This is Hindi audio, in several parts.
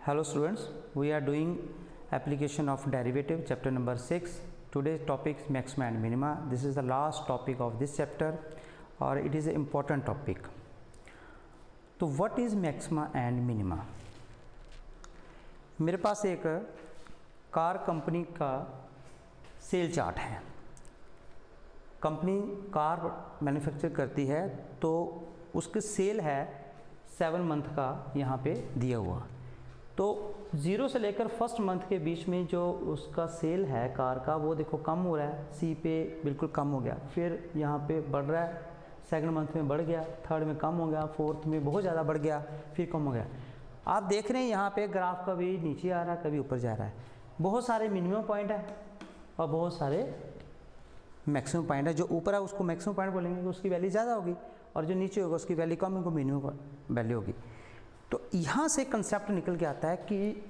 Hello students, we are doing application of derivative chapter number 6. Today's topic is maxima and minima. This is the last topic of this chapter और it is an important topic. तो what is maxima and minima? मेरे पास एक कार कंपनी का सेल चार्ट है। कंपनी कार मैन्युफैक्चर करती है तो उसके सेल है 7 मंथ का यहाँ पे दिया हुआ। तो 0 से लेकर फर्स्ट मंथ के बीच में जो उसका सेल है कार का वो देखो कम हो रहा है, सी पे बिल्कुल कम हो गया, फिर यहाँ पे बढ़ रहा है, सेकंड मंथ में बढ़ गया, थर्ड में कम हो गया, फोर्थ में बहुत ज़्यादा बढ़ गया, फिर कम हो गया। आप देख रहे हैं यहाँ पे ग्राफ कभी नीचे आ रहा है कभी ऊपर जा रहा है। बहुत सारे मिनिमम पॉइंट है और बहुत सारे मैक्सिमम पॉइंट है। जो ऊपर है उसको मैक्सिमम पॉइंट बोलेंगे कि उसकी वैल्यू ज़्यादा होगी और जो नीचे होगा उसकी वैल्यू कम होगी, मिनिमम वैल्यू होगी। तो यहाँ से कंसेप्ट निकल के आता है कि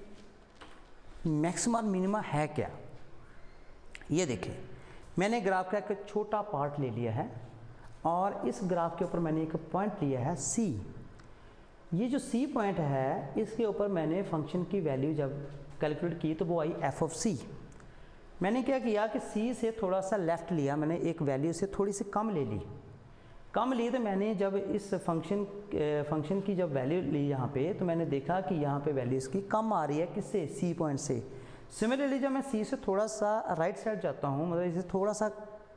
मैक्सिमा और मिनिमा है क्या। ये देखिए, मैंने ग्राफ का एक छोटा पार्ट ले लिया है और इस ग्राफ के ऊपर मैंने एक पॉइंट लिया है C। ये जो C पॉइंट है इसके ऊपर मैंने फंक्शन की वैल्यू जब कैलकुलेट की तो वो आई f ऑफ C। मैंने क्या किया कि C से थोड़ा सा लेफ़्ट लिया, मैंने एक वैल्यू से थोड़ी सी कम ले ली। कम ली तो मैंने जब इस फंक्शन की जब वैल्यू ली यहाँ पे तो मैंने देखा कि यहाँ पे वैल्यू इसकी कम आ रही है, किससे, C पॉइंट से। सिमिलरली जब मैं C से थोड़ा सा राइट साइड जाता हूँ, मतलब इसे थोड़ा सा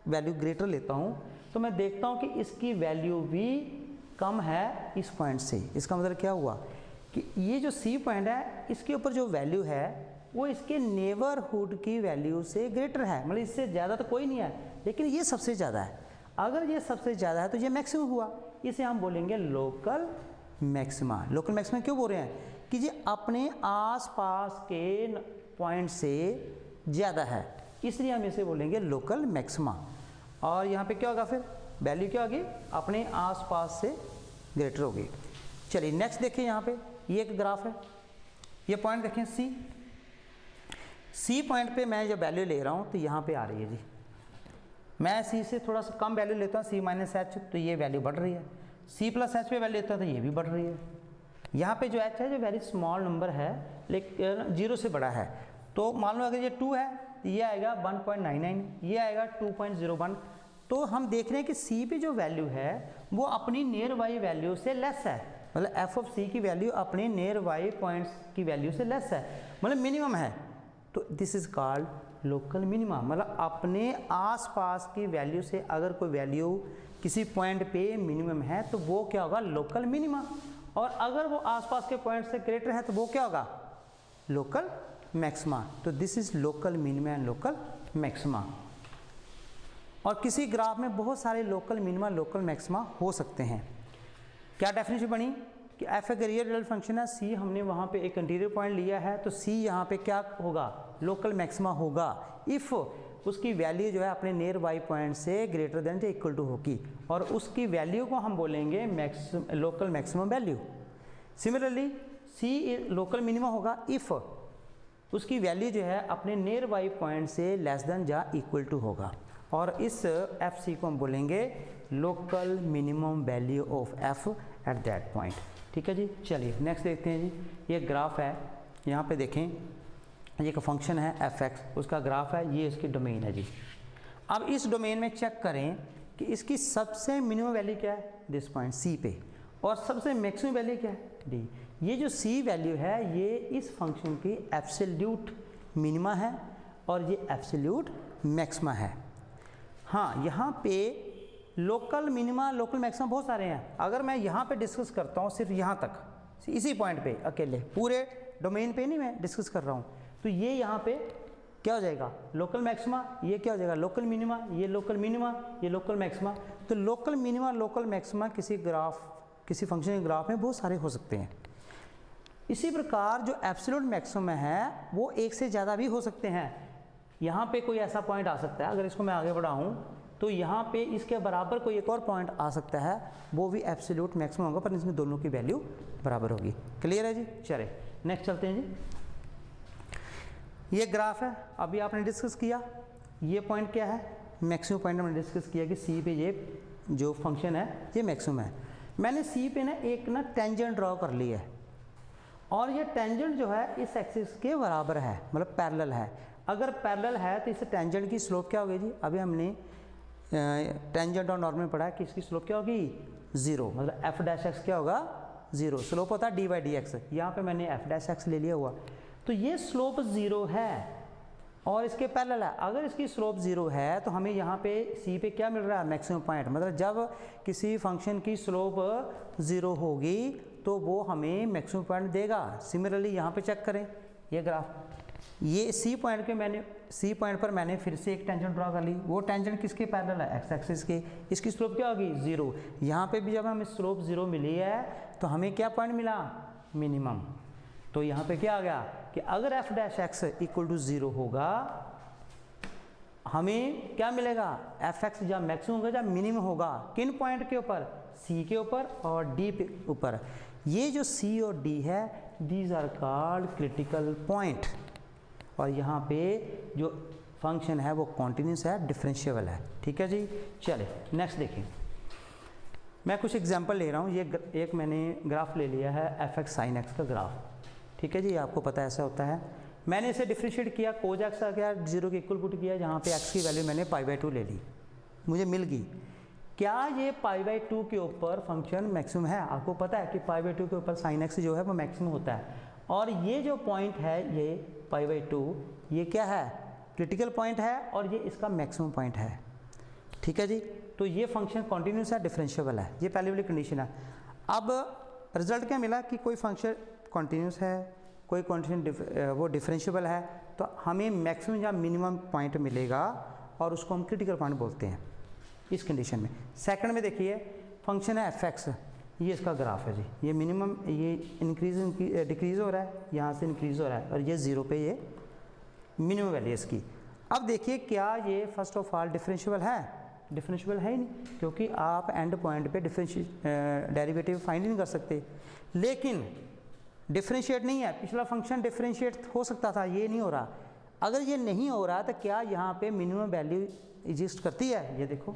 वैल्यू ग्रेटर लेता हूँ तो मैं देखता हूँ कि इसकी वैल्यू भी कम है इस पॉइंट से। इसका मतलब क्या हुआ कि ये जो C पॉइंट है इसके ऊपर जो वैल्यू है वो इसके नेबरहुड की वैल्यू से ग्रेटर है, मतलब इससे ज़्यादा तो कोई नहीं है लेकिन ये सबसे ज़्यादा है। अगर ये सबसे ज़्यादा है तो ये मैक्सिमम हुआ, इसे हम बोलेंगे लोकल मैक्सिमा। लोकल मैक्सिमा क्यों बोल रहे हैं कि ये अपने आसपास के पॉइंट से ज़्यादा है, इसलिए हम इसे बोलेंगे लोकल मैक्सिमा। और यहाँ पे क्या होगा, फिर वैल्यू क्या होगी, अपने आसपास से ग्रेटर होगी। चलिए नेक्स्ट देखिए, यहाँ पे ये एक ग्राफ है, ये पॉइंट देखें सी पॉइंट पे मैं जब वैल्यू ले रहा हूँ तो यहाँ पे आ रही है जी। मैं C से थोड़ा सा कम वैल्यू लेता हूँ, C माइनस एच, तो ये वैल्यू बढ़ रही है। C प्लस एच पे वैल्यू लेता हूँ तो ये भी बढ़ रही है। यहाँ पे जो h है जो वेरी स्मॉल नंबर है लेकिन 0 से बड़ा है। तो मान लो अगर ये 2 है तो ये आएगा 1.99, ये आएगा 2.01। तो हम देख रहे हैं कि C पे जो वैल्यू है वो अपनी नियर बाई वैल्यू से लेस है, मतलब f ऑफ C की वैल्यू अपने नियर बाई पॉइंट्स की वैल्यू से लेस है, मतलब मिनिमम है। तो this is called local minima, मतलब अपने आसपास की वैल्यू से अगर कोई वैल्यू किसी पॉइंट पे मिनिमम है तो वो क्या होगा, लोकल मिनिमा। और अगर वो आसपास के पॉइंट से ग्रेटर है तो वो क्या होगा, लोकल मैक्सिमा। तो this is local minima and local maxima. और किसी ग्राफ में बहुत सारे लोकल मिनिमा लोकल मैक्सिमा हो सकते हैं। क्या डेफिनेशन बनी कि f एक रियल फंक्शन है, C हमने वहाँ पे एक इंटीरियर पॉइंट लिया है तो C यहाँ पे क्या होगा, लोकल मैक्सिमा होगा इफ़ उसकी वैल्यू जो है अपने नियर बाई पॉइंट से ग्रेटर देन या इक्वल टू होगी, और उसकी वैल्यू को हम बोलेंगे local maximum value. Similarly C local minima होगा इफ़ उसकी वैल्यू जो है अपने नियर बाई पॉइंट से लेस देन या इक्वल टू होगा, और इस FC को हम बोलेंगे local minimum value of F at that point. ठीक है जी। चलिए नेक्स्ट देखते हैं जी। ये ग्राफ है, यहाँ पे देखें, ये एक फंक्शन है f(x), उसका ग्राफ है, ये इसकी डोमेन है जी। अब इस डोमेन में चेक करें कि इसकी सबसे मिनिमम वैल्यू क्या है, दिस पॉइंट C पे, और सबसे मैक्सिमम वैल्यू क्या है, D। ये जो C वैल्यू है ये इस फंक्शन की एब्सोल्यूट मिनिमा है और ये एब्सोल्यूट मैक्सिमा है। हाँ, यहाँ पे लोकल मिनिमा लोकल मैक्सिमा बहुत सारे हैं। अगर मैं यहाँ पे डिस्कस करता हूँ सिर्फ यहाँ तक, इसी पॉइंट पे अकेले, पूरे डोमेन पे नहीं मैं डिस्कस कर रहा हूँ, तो ये यहाँ पे क्या हो जाएगा, लोकल मैक्सिमा, ये क्या हो जाएगा, लोकल मिनिमा, ये लोकल मिनिमा, ये लोकल मैक्सिमा। तो लोकल मिनिमा लोकल मैक्सिमा किसी फंक्शन के ग्राफ में बहुत सारे हो सकते हैं। इसी प्रकार जो एब्सोल्यूट मैक्सिमम है वो एक से ज़्यादा भी हो सकते हैं। यहाँ पे कोई ऐसा पॉइंट आ सकता है, अगर इसको मैं आगे बढ़ाऊँ तो यहाँ पे इसके बराबर कोई एक और पॉइंट आ सकता है, वो भी एब्सोल्यूट मैक्सिमम होगा, पर इसमें दोनों की वैल्यू बराबर होगी। क्लियर है जी। चले नेक्स्ट चलते हैं जी। ये ग्राफ है, अभी आपने डिस्कस किया, ये पॉइंट क्या है, मैक्सिमम पॉइंट हमने डिस्कस किया कि C पे ये जो फंक्शन है ये मैक्सिमम है। मैंने C पे ना एक टेंजेंट ड्रॉ कर ली है और ये टेंजेंट जो है इस एक्सिस के बराबर है, मतलब पैरेलल है। अगर पैरेलल है तो इस टेंजेंट की स्लोप क्या होगी जी? अभी हमने टेंजेंट और नॉर्मल पढ़ा है कि इसकी स्लोप क्या होगी? 0, मतलब एफ डैश एक्स क्या होगा? 0। स्लोप होता है डी बाई डी एक्स, यहाँ पर मैंने एफ डैश एक्स ले लिया हुआ, तो ये स्लोप 0 है और इसके पैरेलल है। अगर इसकी स्लोप 0 है तो हमें यहाँ पे सी पे क्या मिल रहा है? Maximum point. मतलब जब किसी फंक्शन की स्लोप 0 होगी तो वो हमें मैक्सिमम पॉइंट देगा। सिमिलरली यहाँ पे चेक करें ये ग्राफ, ये सी पॉइंट पर मैंने फिर से एक टेंजेंट ड्रॉ कर ली। वो टेंजेंट किसके पैरेलल है? एक्स एक्सिस के। इसकी स्लोप क्या होगी? 0। यहाँ पे भी जब हमें स्लोप 0 मिली है तो हमें क्या पॉइंट मिला? मिनिमम। तो यहाँ पे क्या आ गया कि अगर f dash x equal to 0 होगा, हमें क्या मिलेगा? एफ एक्स जब मैक्सिमम होगा जब मिनिमम होगा। किन पॉइंट के ऊपर? सी के ऊपर और डी के ऊपर। ये जो सी और डी है, these are called critical point. और यहाँ पे जो फंक्शन है वो कॉन्टिन्यूस है, डिफरेंशिएबल है। ठीक है जी, चले नेक्स्ट देखिए। मैं कुछ एग्जांपल ले रहा हूँ। ये एक मैंने ग्राफ ले लिया है एफ एक्स साइन एक्स का ग्राफ। ठीक है जी, आपको पता है ऐसा होता है। मैंने इसे डिफ्रेंशिएट किया, कोज एक्स आ गया, 0 के इक्वल पुट किया, जहाँ पे एक्स की वैल्यू मैंने π/2 ले ली, मुझे मिल गई। क्या ये π/2 के ऊपर फंक्शन मैक्सिमम है? आपको पता है कि π/2 के ऊपर साइन एक्स जो है वो मैक्सिमम होता है। और ये जो पॉइंट है ये π/2, ये क्या है? क्रिटिकल पॉइंट है और ये इसका मैक्सिमम पॉइंट है। ठीक है जी, तो ये फंक्शन कॉन्टिन्यूस है, डिफरेंशिएबल है। ये पहली वाली कंडीशन है। अब रिजल्ट क्या मिला कि कोई फंक्शन कॉन्टिन्यूस है, कोई फंक्शन वो डिफरेंशिएबल है, तो हमें मैक्सिमम या मिनिमम पॉइंट मिलेगा और उसको हम क्रिटिकल पॉइंट बोलते हैं इस कंडीशन में। सेकंड में देखिए, फंक्शन है एफ एक्स, ये इसका ग्राफ है जी। ये मिनिमम, ये डिक्रीज़ हो रहा है, यहाँ से इंक्रीज़ हो रहा है, और ये 0 पे ये मिनिमम वैल्यू इसकी। अब देखिए क्या ये फर्स्ट ऑफ ऑल डिफरेंशिएबल है? डिफरेंशिएबल है ही नहीं, क्योंकि आप एंड पॉइंट पे डेरिवेटिव फाइंड नहीं कर सकते। लेकिन डिफरेंशिएट नहीं है, पिछला फंक्शन डिफरेंशिएट हो सकता था, ये नहीं हो रहा। अगर ये नहीं हो रहा तो क्या यहाँ पे मिनिमम वैल्यू एग्जिस्ट करती है? ये देखो,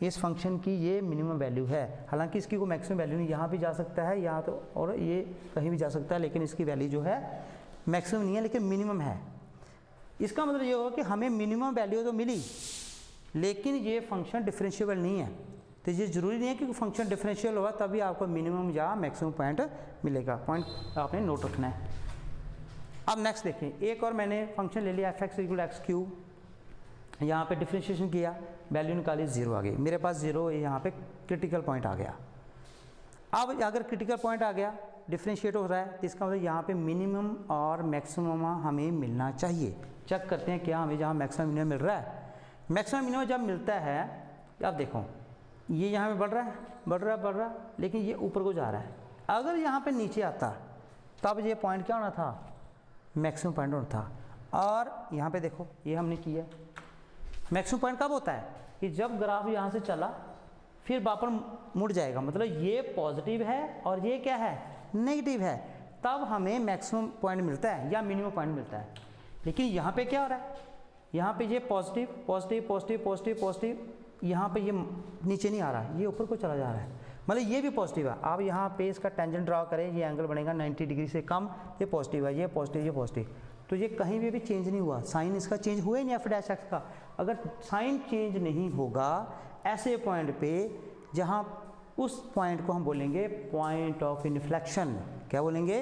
इस फंक्शन की ये मिनिमम वैल्यू है। हालांकि इसकी कोई मैक्सिमम वैल्यू नहीं, यहाँ भी जा सकता है, यहाँ तो और ये कहीं भी जा सकता है, लेकिन इसकी वैल्यू जो है मैक्सिमम नहीं है, लेकिन मिनिमम है। इसका मतलब ये होगा कि हमें मिनिमम वैल्यू तो मिली, लेकिन ये फंक्शन डिफरेंशिएबल नहीं है। तो ये ज़रूरी नहीं है कि फंक्शन डिफरेंशियल होगा तभी आपको मिनिमम या मैक्सिमम पॉइंट मिलेगा। पॉइंट आपने नोट रखना है। अब नेक्स्ट देखिए, एक और मैंने फंक्शन ले लिया F x equal x cube, यहाँ पे डिफरेंशिएशन किया, वैल्यू निकाली, 0 आ गई। मेरे पास 0 यहाँ पे क्रिटिकल पॉइंट आ गया। अब अगर क्रिटिकल पॉइंट आ गया, डिफरेंशिएट हो रहा है, तो इसका मतलब यहाँ पे मिनिमम और मैक्सिमम हमें मिलना चाहिए। चेक करते हैं क्या हमें जहाँ मैक्सिमम मिनिमम मिल रहा है। मैक्सिमम मिनिमम जब मिलता है, अब देखो ये यहाँ पे बढ़ रहा है, बढ़ रहा है, बढ़ रहा है, लेकिन ये ऊपर को जा रहा है। अगर यहाँ पे नीचे आता तब ये पॉइंट क्या होना था? मैक्सिमम पॉइंट होना था। और यहाँ पे देखो ये हमने किया। मैक्सिमम पॉइंट कब होता है? कि जब ग्राफ यहाँ से चला फिर वापस मुड़ जाएगा, मतलब ये पॉजिटिव है और ये क्या है? नेगेटिव है, तब हमें मैक्सिमम पॉइंट मिलता है या मिनिमम पॉइंट मिलता है। लेकिन यहाँ पे क्या हो रहा है? यहाँ पे ये positive positive positive positive positive, यहाँ पे ये नीचे नहीं आ रहा है, ये ऊपर को चला जा रहा है, मतलब ये भी पॉजिटिव है। आप यहाँ पे इसका टेंजेंट ड्रॉ करें, ये एंगल बनेगा 90 डिग्री से कम, ये पॉजिटिव है, ये पॉजिटिव, ये पॉजिटिव। तो ये कहीं भी चेंज नहीं हुआ, साइन इसका चेंज हुआ ही नहीं एफ डैश एक्स का। अगर साइन चेंज नहीं होगा ऐसे पॉइंट पे, जहाँ उस पॉइंट को हम बोलेंगे पॉइंट ऑफ इन्फ्लेक्शन। क्या बोलेंगे?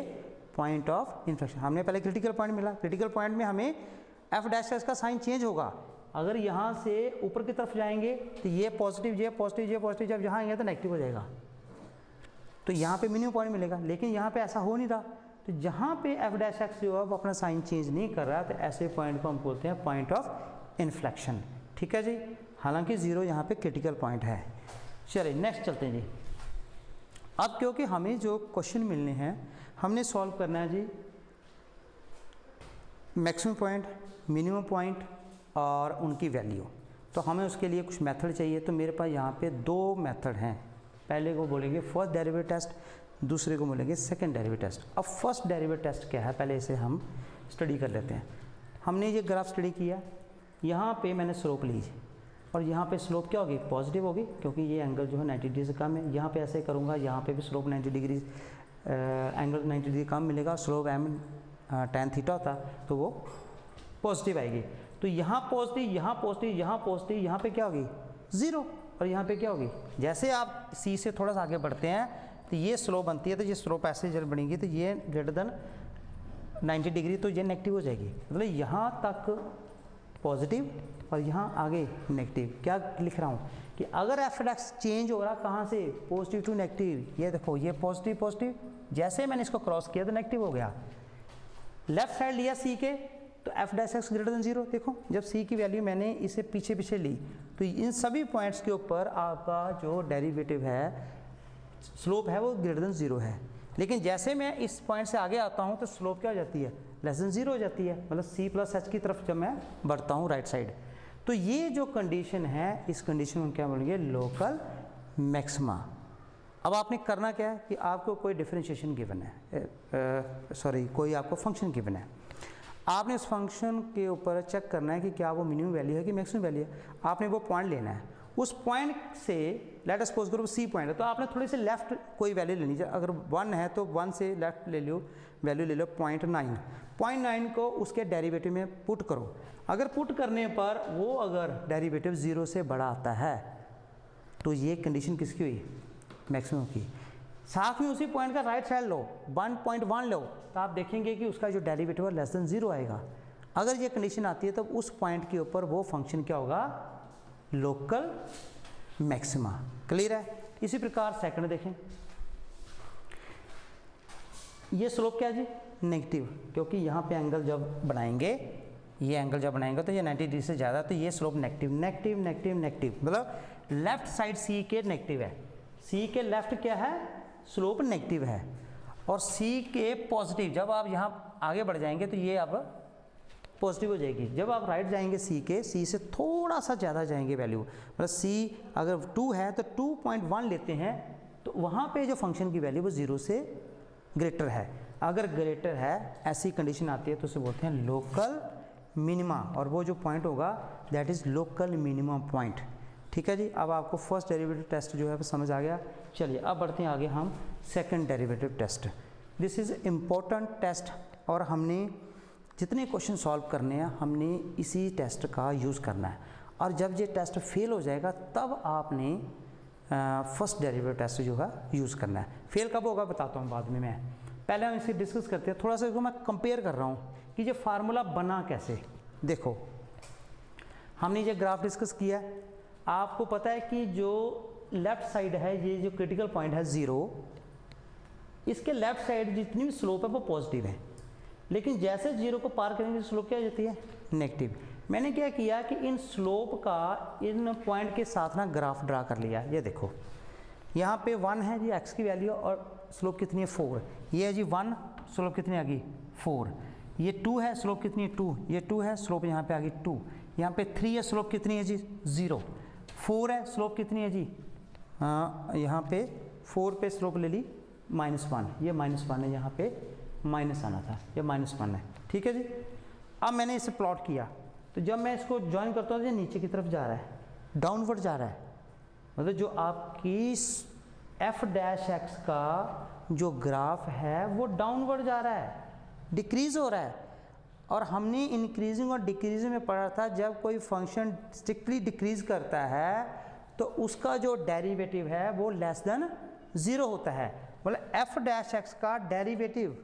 Point of inflection. हमने पहले क्रिटिकल पॉइंट मिला, क्रिटिकल पॉइंट में हमें एफ डैश एक्स का साइन चेंज होगा। अगर यहाँ से ऊपर की तरफ जाएंगे तो ये पॉजिटिव, ये पॉजिटिव, ये पॉजिटिव, जब यहाँ आएंगे तो नेगेटिव हो जाएगा, तो यहाँ पे मिनिमम पॉइंट मिलेगा। लेकिन यहाँ पे ऐसा हो नहीं रहा, तो जहाँ पे एफ डैश एक्स जो है वो अपना साइन चेंज नहीं कर रहा, तो ऐसे पॉइंट को हम बोलते हैं पॉइंट ऑफ इन्फ्लेक्शन। ठीक है जी, हालांकि 0 यहाँ पे क्रिटिकल पॉइंट है। चलिए नेक्स्ट चलते हैं जी। अब क्योंकि हमें जो क्वेश्चन मिलने हैं, हमने सॉल्व करना है जी मैक्सिमम पॉइंट, मिनिमम पॉइंट और उनकी वैल्यू। तो हमें उसके लिए कुछ मेथड चाहिए। तो मेरे पास यहाँ पे 2 मेथड हैं। पहले को बोलेंगे फर्स्ट डेरिवेटिव टेस्ट, दूसरे को बोलेंगे सेकंड डेरिवेटिव टेस्ट। अब फर्स्ट डेरिवेटिव टेस्ट क्या है, पहले इसे हम स्टडी कर लेते हैं। हमने ये ग्राफ स्टडी किया, यहाँ पे मैंने स्लोप ली और यहाँ पे स्लोप क्या होगी? पॉजिटिव होगी, क्योंकि ये एंगल जो है 90 डिग्री से कम है। यहाँ पे ऐसे करूँगा, यहाँ पे भी स्लोप 90 डिग्री एंगल 90 डिग्री कम मिलेगा, स्लोप एम tan थीटा होता तो वो पॉजिटिव आएगी। तो यहाँ पॉजिटिव, यहाँ पॉजिटिव, यहाँ पॉजिटिव, यहाँ पे क्या होगी 0 और यहाँ पे क्या होगी। जैसे आप सी से थोड़ा सा आगे बढ़ते हैं तो ये स्लोप बनती है, तो ये स्लोप ऐसे जब बनेगी तो ये ग्रेटर देन 90 डिग्री, तो ये नेगेटिव हो जाएगी। मतलब यहाँ तक पॉजिटिव और यहाँ आगे नेगेटिव। क्या लिख रहा हूँ कि अगर एफ एक्स चेंज हो रहा कहाँ से, पॉजिटिव टू नेगेटिव, ये देखो ये पॉजिटिव पॉजिटिव, जैसे मैंने इसको क्रॉस किया तो नेगेटिव हो गया। लेफ्ट साइड लिया सी के तो F dash x greater than 0, देखो जब सी की वैल्यू मैंने इसे पीछे पीछे ली तो इन सभी पॉइंट्स के ऊपर आपका जो डेरिवेटिव है, स्लोप है, वो ग्रेटर देन 0 है। लेकिन जैसे मैं इस पॉइंट से आगे आता हूँ तो स्लोप क्या हो जाती है, लेस देन 0 हो जाती है। मतलब सी प्लस एच की तरफ जब मैं बढ़ता हूँ राइट साइड, तो ये जो कंडीशन है, इस कंडीशन में क्या बोलेंगे, लोकल मैक्सिमा। अब आपने करना क्या है कि आपको कोई डिफरेंशिएशन गिवन है, कोई आपको फंक्शन गिवन है, आपने उस फंक्शन के ऊपर चेक करना है कि क्या वो मिनिमम वैल्यू है कि मैक्सिमम वैल्यू है। आपने वो पॉइंट लेना है, उस पॉइंट से लेट अस सपोज करो सी पॉइंट है, तो आपने थोड़ी सी लेफ्ट कोई वैल्यू लेनी चाहिए। अगर 1 है तो 1 से लेफ्ट ले लो, वैल्यू ले लो 0.9 को उसके डेरिवेटिव में पुट करो। अगर पुट करने पर वो अगर डेरिवेटिव 0 से बड़ा आता है तो ये कंडीशन किसकी हुई, मैक्सिमम की। साथ में उसी पॉइंट का राइट साइड लो, 1.1 लो, तो आप देखेंगे कि उसका जो डेरिवेटिव है लेस देन 0 आएगा। अगर ये कंडीशन आती है तो उस पॉइंट के ऊपर वो फंक्शन क्या होगा, लोकल मैक्सिमा। क्लियर है। इसी प्रकार सेकंड देखें, ये स्लोप क्या है जी, नेगेटिव, क्योंकि यहाँ पे एंगल जब बनाएंगे, ये एंगल जब बनाएंगे तो ये 90 डिग्री से ज़्यादा, तो ये slope negative negative negative negative, मतलब लेफ्ट साइड सी के नेगेटिव है, सी के लेफ्ट क्या है, स्लोप नेगेटिव है, और सी के पॉजिटिव। जब आप यहाँ आगे बढ़ जाएंगे तो ये अब पॉजिटिव हो जाएगी। जब आप राइट जाएंगे सी के, सी से थोड़ा सा ज़्यादा जाएंगे वैल्यू, मतलब सी अगर 2 है तो 2.1 लेते हैं, तो वहाँ पे जो फंक्शन की वैल्यू वो 0 से ग्रेटर है। अगर ग्रेटर है, ऐसी कंडीशन आती है तो उसे बोलते हैं लोकल मिनिमा, और वो जो पॉइंट होगा that is local minimum point. ठीक है जी। अब आपको फर्स्ट डेरिवेटिव टेस्ट जो है वो समझ आ गया। चलिए अब बढ़ते हैं आगे हम second derivative test. This is important test, और हमने जितने क्वेश्चन सॉल्व करने हैं हमने इसी टेस्ट का यूज़ करना है। और जब ये टेस्ट फेल हो जाएगा तब आपने फर्स्ट डेरिवेटिव टेस्ट जो है यूज़ करना है। फेल कब होगा बताता हूँ बाद में, मैं पहले हम इसे डिस्कस करते हैं। थोड़ा सा इसको मैं कंपेयर कर रहा हूँ कि ये फार्मूला बना कैसे। देखो हमने ये ग्राफ डिस्कस किया, आपको पता है कि जो लेफ्ट साइड है, ये जो क्रिटिकल पॉइंट है 0, इसके लेफ्ट साइड जितनी भी स्लोप है वो पॉजिटिव है, लेकिन जैसे 0 को पार करेंगे स्लोप क्या हो जाती है, नेगेटिव। मैंने क्या किया कि इन स्लोप का इन पॉइंट के साथ ना ग्राफ ड्रा कर लिया। ये देखो यहाँ पे 1 है जी x की वैल्यू, और स्लोप कितनी है 4। ये है जी 1, स्लोप कितनी आ गई 4। ये 2 है, स्लोप कितनी है 2। ये 2 है, स्लोप यहाँ पे आ गई 2। यहाँ पे 3 है, स्लोप कितनी है जी 0। 4 है, स्लोप कितनी है जी, यहाँ पे 4 पे स्लोप ले ली -1, ये -1 है, यहाँ पे माइनस आना था, ये -1 है। ठीक है जी। अब मैंने इसे प्लॉट किया, तो जब मैं इसको ज्वाइन करता हूँ तो ये नीचे की तरफ जा रहा है, डाउनवर्ड जा रहा है, मतलब जो आपकी एफ डैश एक्स का जो ग्राफ है वो डाउनवर्ड जा रहा है, डिक्रीज हो रहा है। और हमने इंक्रीजिंग और डिक्रीजिंग में पढ़ा था, जब कोई फंक्शन स्ट्रिक्टली डिक्रीज करता है तो उसका जो डेरिवेटिव है वो लेस देन 0 होता है। मतलब एफ डैश एक्स का डेरिवेटिव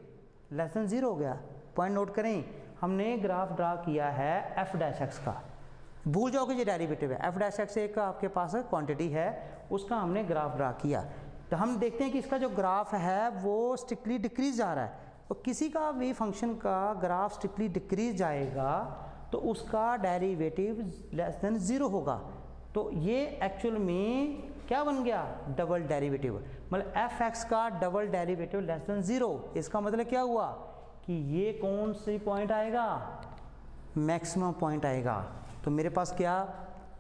लेस देन 0 हो गया। पॉइंट नोट करें, हमने ग्राफ ड्रा किया है एफ डैश एक्स का, भूल जाओगे ये डेरिवेटिव है। एफ डैश एक्स एक आपके पास क्वांटिटी है, उसका हमने ग्राफ ड्रा किया, तो हम देखते हैं कि इसका जो ग्राफ है वो स्ट्रिक्टली डिक्रीज जा रहा है। तो किसी का भी फंक्शन का ग्राफ स्ट्रिक्टली डिक्रीज जाएगा तो उसका डेरिवेटिव लेस देन 0 होगा। तो ये एक्चुअल में क्या बन गया, डबल डेरिवेटिव। मतलब एफ एक्स का डबल डेरिवेटिव लेस देन 0। इसका मतलब क्या हुआ कि ये कौन सी पॉइंट आएगा, मैक्सिमम पॉइंट आएगा। तो मेरे पास क्या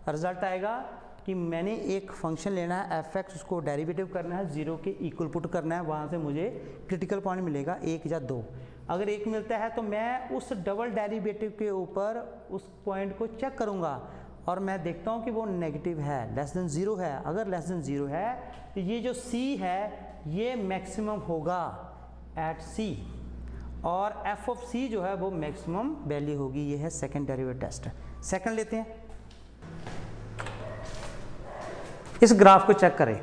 रिजल्ट आएगा कि मैंने एक फंक्शन लेना है एफ एक्स, उसको डेरिवेटिव करना है, 0 के इक्वल पुट करना है, वहाँ से मुझे क्रिटिकल पॉइंट मिलेगा 1 या 2। अगर 1 मिलता है तो मैं उस डबल डेरिवेटिव के ऊपर उस पॉइंट को चेक करूँगा और मैं देखता हूँ कि वो नेगेटिव है, लेस देन 0 है। अगर लेस देन 0 है तो ये जो C है ये मैक्सिमम होगा। एट सी, और एफ ऑफ सी जो है वो मैक्सिमम वैल्यू होगी। ये है सेकंड डेरिवेटिव टेस्ट। सेकंड लेते हैं, इस ग्राफ को चेक करें।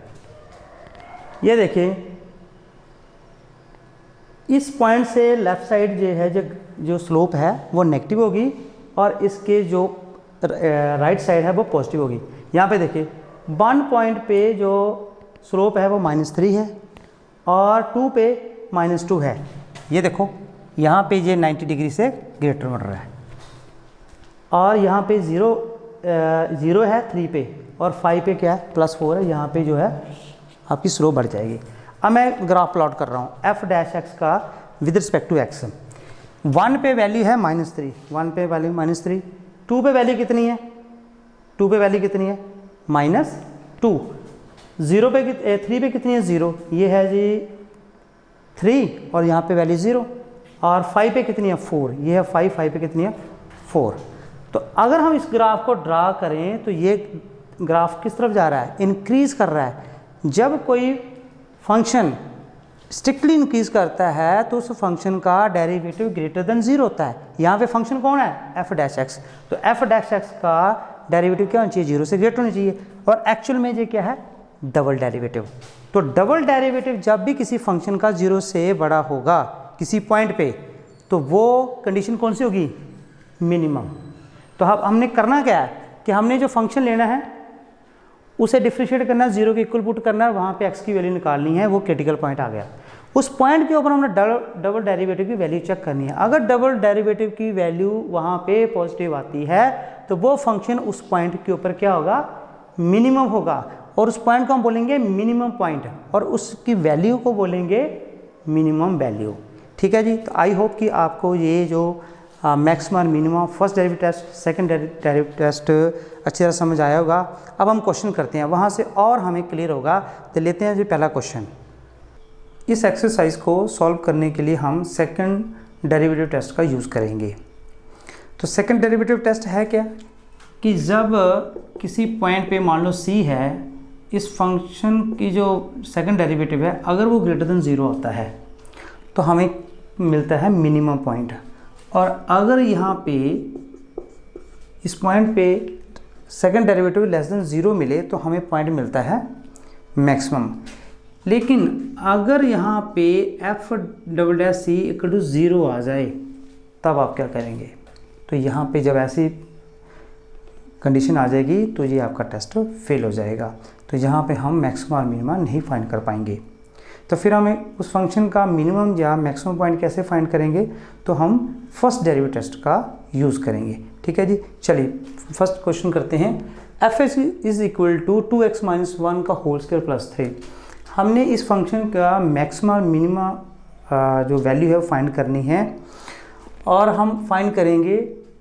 ये देखिए, इस पॉइंट से लेफ्ट साइड जो है जो स्लोप है वो नेगेटिव होगी, और इसके जो राइट साइड है वो पॉजिटिव होगी। यहाँ पे देखिए 1 पॉइंट पे जो स्लोप है वो -3 है, और 2 पे -2 है। ये देखो यहाँ पे ये 90 डिग्री से ग्रेटर बढ़ रहा है, और यहाँ पे 0 है 3 पे, और 5 पे क्या है +4 है। यहाँ पे जो है आपकी स्लोप बढ़ जाएगी। अब मैं ग्राफ प्लॉट कर रहा हूँ एफ डैश एक्स का विद रिस्पेक्ट टू एक्स। 1 पे वैल्यू है -3, 1 पे वैल्यू -3, 2 पे वैल्यू कितनी है, 2 पे वैल्यू कितनी है -2, 0 पे 3 पे कितनी है 0, ये है जी 3, और यहाँ पे वैल्यू 0, और 5 पे कितनी है 4, ये है 5 पे कितनी है 4। तो अगर हम इस ग्राफ को ड्रा करें तो ये ग्राफ किस तरफ जा रहा है, इंक्रीज़ कर रहा है। जब कोई फंक्शन स्ट्रिक्टली इंक्रीज करता है तो उस फंक्शन का डेरिवेटिव ग्रेटर देन 0 होता है। यहाँ पे फंक्शन कौन है एफ डैश एक्स, तो एफ डैश एक्स का डेरिवेटिव क्या होना चाहिए 0 से ग्रेटर होना चाहिए, और एक्चुअल में ये क्या है डबल डेरिवेटिव। तो डबल डेरिवेटिव जब भी किसी फंक्शन का 0 से बड़ा होगा किसी पॉइंट पे, तो वो कंडीशन कौन सी होगी मिनिमम। तो अब हमने करना क्या है कि हमने जो फंक्शन लेना है उसे डिफ्रेंशिएट करना, 0 के इक्वल पुट करना है, वहाँ पे x की वैल्यू निकालनी है, वो क्रिटिकल पॉइंट आ गया। उस पॉइंट के ऊपर हमने डबल डेरिवेटिव की वैल्यू चेक करनी है। अगर डबल डेरिवेटिव की वैल्यू वहाँ पे पॉजिटिव आती है तो वो फंक्शन उस पॉइंट के ऊपर क्या होगा मिनिमम होगा, और उस पॉइंट को हम बोलेंगे मिनिमम पॉइंट, और उसकी वैल्यू को बोलेंगे मिनिमम वैल्यू। ठीक है जी। तो आई होप कि आपको ये जो मैक्सिमम और minimum first derivative test, second derivative test अच्छी तरह समझ आया होगा। अब हम क्वेश्चन करते हैं, वहाँ से और हमें क्लियर होगा। तो लेते हैं जी पहला क्वेश्चन। इस एक्सरसाइज को सॉल्व करने के लिए हम सेकंड डेरिवेटिव टेस्ट का यूज़ करेंगे। तो सेकंड डेरिवेटिव टेस्ट है क्या कि जब किसी पॉइंट पे मान लो c है, इस फंक्शन की जो सेकंड डेरिवेटिव है अगर वो ग्रेटर देन 0 होता है तो हमें मिलता है मिनिमम पॉइंट, और अगर यहाँ पे इस पॉइंट पे सेकंड डेरिवेटिव लेस देन 0 मिले तो हमें पॉइंट मिलता है मैक्सिमम। लेकिन अगर यहाँ पे f double dash c equal to 0 आ जाए तब आप क्या करेंगे। तो यहाँ पे जब ऐसी कंडीशन आ जाएगी तो ये आपका टेस्ट फेल हो जाएगा। तो यहाँ पे हम मैक्सिमम और मिनिमम नहीं फाइंड कर पाएंगे। तो फिर हमें उस फंक्शन का मिनिमम या मैक्सिमम पॉइंट कैसे फाइंड करेंगे, तो हम फर्स्ट डेरिवेटिव टेस्ट का यूज़ करेंगे। ठीक है जी। चलिए फर्स्ट क्वेश्चन करते हैं। F x is equal to 2x - 1 का होल स्क्वायर प्लस 3। हमने इस फंक्शन का मैक्सिमम और मिनिमम जो वैल्यू है वो फाइंड करनी है, और हम फाइंड करेंगे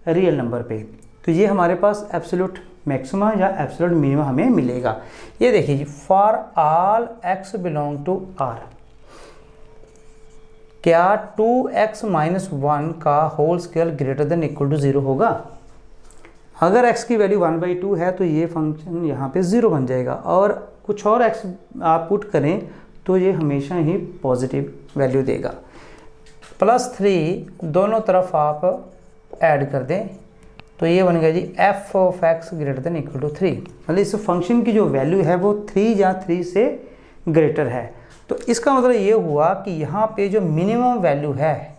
रियल नंबर पे। तो ये हमारे पास एब्सोल्यूट मैक्सिमम या एब्सोल्यूट मिनिमम हमें मिलेगा। ये देखिए जी, for all x belong to r, क्या 2x - 1 का whole square greater than equal to 0 होगा। अगर x की वैल्यू 1/2 है तो ये फंक्शन यहाँ पे 0 बन जाएगा, और कुछ और x आप पुट करें तो ये हमेशा ही पॉजिटिव वैल्यू देगा। +3 दोनों तरफ आप ऐड कर दें तो ये बन गया जी f of x greater than equal to 3। मतलब इस फंक्शन की जो वैल्यू है वो 3 या 3 से ग्रेटर है। तो इसका मतलब ये हुआ कि यहाँ पे जो मिनिमम वैल्यू है,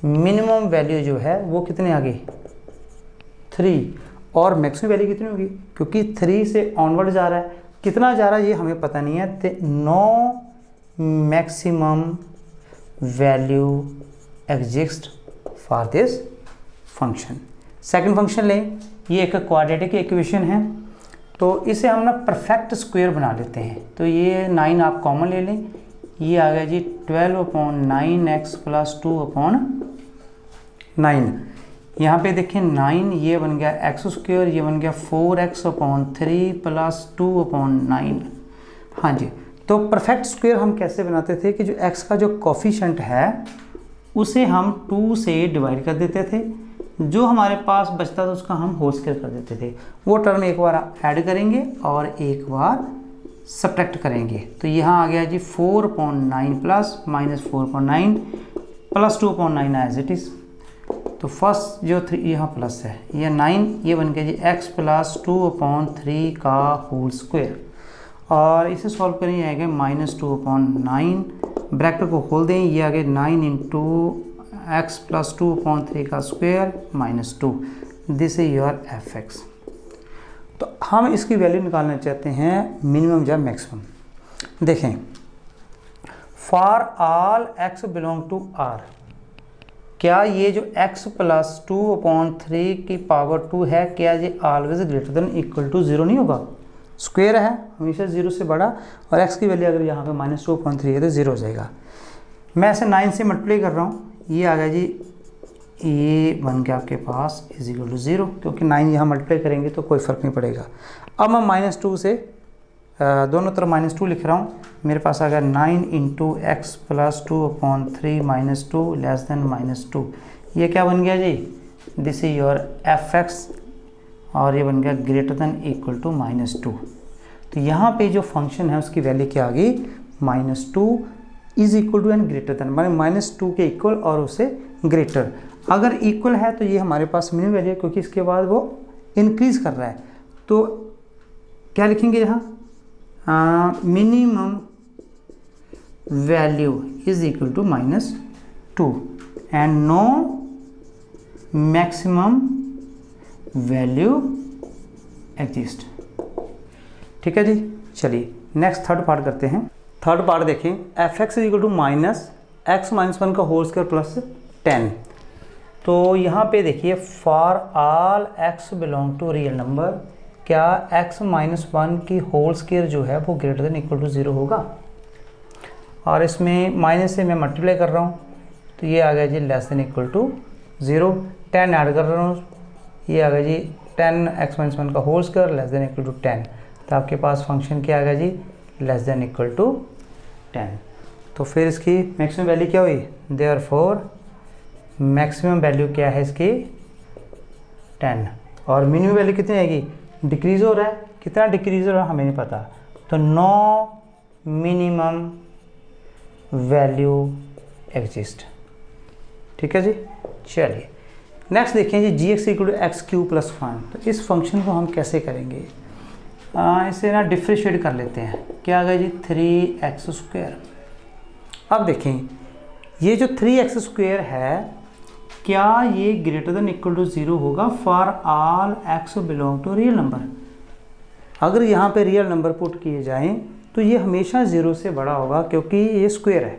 मिनिमम वैल्यू जो है वो कितने आ गई 3, और मैक्सिमम वैल्यू कितनी होगी, क्योंकि 3 से ऑनवर्ड जा रहा है। कितना जा रहा है ये हमें पता नहीं है। तो no maximum value exist for this function. Second function लें, ये एक क्वाड्रेटिक इक्वेशन है, तो इसे हम ना परफेक्ट स्क्वायर बना लेते हैं। तो ये 9 आप कॉमन ले लें, ये आ गया जी 12/9x + 2/9। यहाँ पे देखें 9 ये बन गया x², ये बन गया 4x/3 + 2/9। हाँ जी। तो परफेक्ट स्क्वायर हम कैसे बनाते थे कि जो x का जो कोफिशिएंट है उसे हम 2 से डिवाइड कर देते थे, जो हमारे पास बचता था उसका हम होल स्क्वायर कर देते थे। वो टर्म एक बार ऐड करेंगे और एक बार सब्ट्रैक्ट करेंगे तो यहाँ आ गया जी 4/9 plus -4/9 plus 2/9 as it is. तो फर्स्ट जो 3 यहाँ प्लस है, ये 9, ये बन गया जी x प्लस 2/3 का होल स्क्वायर, और इसे सॉल्व करेंगे आएगा -2/9, ब्रैकेट को खोल दें, ये आ गया 9 इंटू x प्लस 2/3 का square -2, this is your fx। तो हम इसकी वैल्यू निकालना चाहते हैं मिनिमम या मैक्सिमम। देखें, for all x belong to r, क्या ये जो x प्लस 2/3 की पावर 2 है, क्या ये always greater than equal to 0 नहीं होगा? स्क्वायर है, हमेशा 0 से बड़ा, और x की वैल्यू अगर यहाँ पे -2/3 है तो 0 हो जाएगा। मैं ऐसे 9 से मल्टीप्लाई कर रहा हूँ, ये आ गया जी, ये बन गया आपके पास इज इक्वल टू 0, क्योंकि 9 यहाँ मल्टीप्लाई करेंगे तो कोई फ़र्क नहीं पड़ेगा। अब मैं -2 से दोनों तरफ -2 लिख रहा हूँ, मेरे पास आ गया 9 into x plus 2/3 -2 less than -2, ये क्या बन गया जी? दिस इज योर fx, और ये बन गया ग्रेटर देन इक्वल टू -2। तो यहाँ पे जो फंक्शन है उसकी वैल्यू क्या आ गई? -2 is equal to and greater than, माने -2 के इक्वल और उससे ग्रेटर। अगर इक्वल है तो ये हमारे पास मिनिमम वैल्यू है, क्योंकि इसके बाद वो इंक्रीज कर रहा है। तो क्या लिखेंगे यहाँ? Minimum value is equal to -2 and no maximum value exist. ठीक है जी, चलिए नेक्स्ट थर्ड पार्ट करते हैं। थर्ड पार्ट देखें, fx is equal to -x-1 का होल स्क्वायर प्लस 10। तो यहाँ पे देखिए, for all x belong to real number, क्या x-1 की होल स्क्वायर जो है वो ग्रेटर देन इक्वल टू 0 होगा? और इसमें माइनस से मैं मल्टीप्लाई कर रहा हूँ, तो ये आ गया जी less than equal to 0। 10 add कर रहा हूँ, ये आ गया जी 10x-1 का whole square less than equal to 10। तो आपके पास फंक्शन क्या आ गया जी? Less than equal to 10। तो फिर इसकी मैक्सिमम वैल्यू क्या हुई? देयरफॉर मैक्सिमम वैल्यू क्या है इसकी? 10। और मिनिमम वैल्यू कितनी आएगी? डिक्रीज हो रहा है, कितना डिक्रीज हो रहा है हमें नहीं पता, तो नो मिनिमम वैल्यू एग्जिस्ट। ठीक है जी, चलिए नेक्स्ट देखें जी, जी x equal to x³ plus 1। तो इस फंक्शन को हम कैसे करेंगे? इसे ना डिफ्रेंशिएट कर लेते हैं। क्या आ गया जी? 3x²। अब देखें, ये जो 3x² है, क्या ये ग्रेटर देन इक्वल टू 0 होगा for all x belong to real number? अगर यहाँ पे रियल नंबर पुट किए जाएं तो ये हमेशा 0 से बड़ा होगा, क्योंकि ये स्क्वायर है।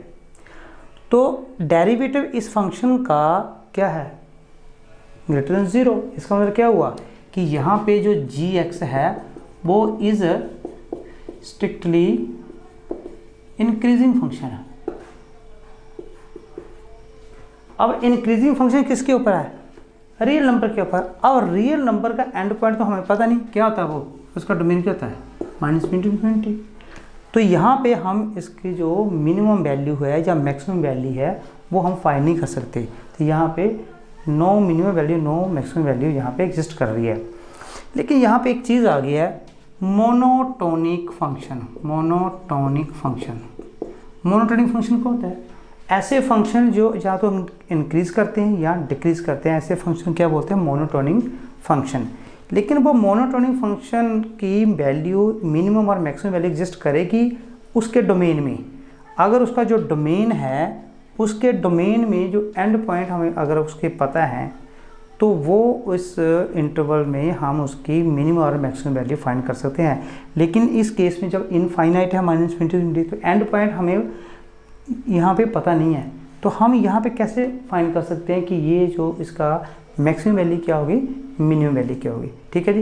तो डेरिवेटिव इस फंक्शन का क्या है? Greater than 0। इसका मतलब क्या हुआ कि यहाँ पे जो gx है वो इज स्ट्रिक्टली इंक्रीजिंग फंक्शन है। अब इंक्रीजिंग फंक्शन किसके ऊपर है? रियल नंबर के ऊपर। और रियल नंबर का एंड पॉइंट तो हमें पता नहीं क्या होता है, वो उसका डोमेन क्या होता है? -∞। तो यहाँ पे हम इसकी जो मिनिमम वैल्यू है या मैक्सिमम वैल्यू है वो हम फाइंड नहीं कर सकते। तो यहाँ पे no minimum value no maximum value यहाँ पे एग्जिस्ट कर रही है। लेकिन यहाँ पे एक चीज़ आ गई है, मोनोटोनिक फंक्शन। मोनोटोनिक फंक्शन क्या होता है? ऐसे फंक्शन जो या तो इंक्रीज करते हैं या डिक्रीज करते हैं, ऐसे फंक्शन क्या बोलते हैं? Monotonic function. लेकिन वो मोनोटोनिक फंक्शन की वैल्यू मिनिमम और मैक्सिमम वैल्यू एग्जिस्ट करेगी उसके डोमेन में। अगर उसका जो डोमेन है, उसके डोमेन में जो एंड पॉइंट हमें अगर उसके पता है, तो वो उस इंटरवल में हम उसकी मिनिमम और मैक्सिमम वैल्यू फाइंड कर सकते हैं। लेकिन इस केस में जब इनफाइनाइट है -∞, तो एंड पॉइंट हमें यहाँ पे पता नहीं है। तो हम यहाँ पे कैसे फाइंड कर सकते हैं कि ये जो इसका मैक्सिमम वैल्यू क्या होगी, मिनिमम वैल्यू क्या होगी? ठीक है जी।